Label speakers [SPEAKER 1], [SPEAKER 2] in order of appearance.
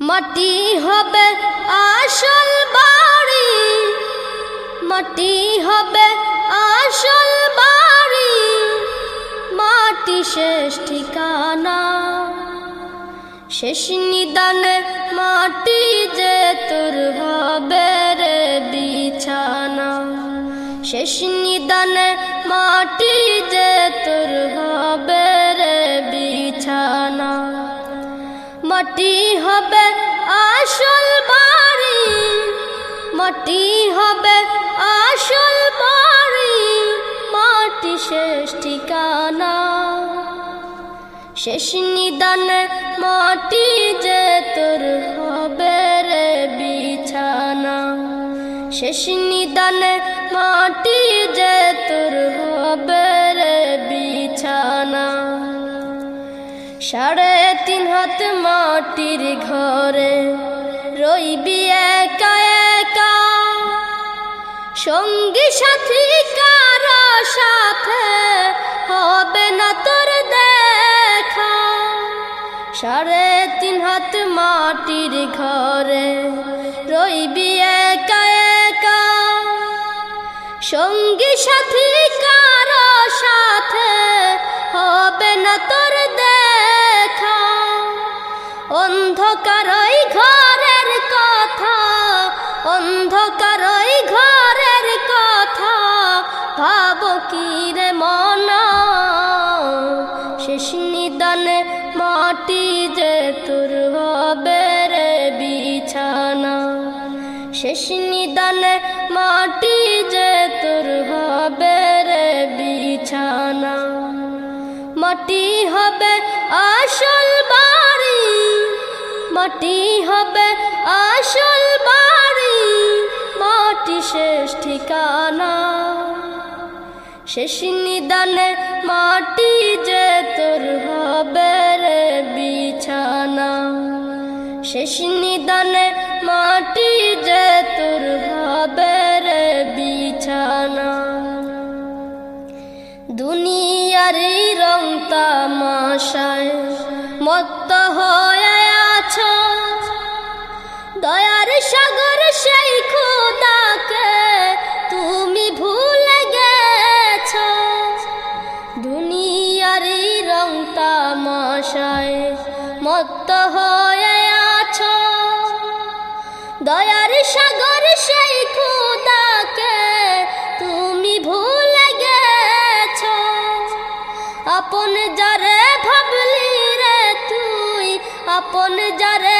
[SPEAKER 1] মাটি হবে আসল বাড়ি, মাটি হবে আসল বাড়ি, মাটি শেষ ঠিকানা। শেষ নিদানে মাটি যে তোর হবে রে বিছানা। শেষ নিদানে মাটি যে তোর হবে রে বিছানা। মাটি হবে আসল বাড়ি, মাটি হবে আসল বাড়ি, মাটি শেষ ঠিকানা। শেষ নিদানে মাটি যে তোর হবে রে বিছানা। শেষ নিদানে মাটি যে তোর হবে রে বিছানা। 3.5 হাত মাটির ঘরে রইবি একা একা, সঙ্গী সাথী কারো সাথে হবে না তোর দেখা। 3.5 হাত মাটির ঘরে রইবি একা একা, সঙ্গী সাথী কারো সাথে হবে না তোর দেখা। অন্ধকার ওই ঘরের কথা, অন্ধকার ওই ঘরের কথা, ভাবো কি রে মনা। শেষ নিদানে মাটি যে তোর হবে রে বিছানা। শেষ নিদানে মাটি যে তোর হবে রে বিছানা। মাটি হবে আসল বাড়ি, মাটি হবে আসল বাড়ি, মাটি শেষ ঠিকানা। শেষ নিদানে মাটি যে তোর হবে রে বিছানা। শেষ নিদানে মাটি যে তোর হবে রে বিছানা। দুনিয়ার রং তামাশায় মত্ত হয়ে আছো, দয়ার সাগর সেই খোদাকে তুমি ভুলে গেছো। দুনিয়ার রং তামাশায় মত্ত হয়ে আছো, দয়ার সাগর সেই খোদাকে তুমি ভুলে গেছো। আপন যারে ভাবলি রে তুই, আপন যারে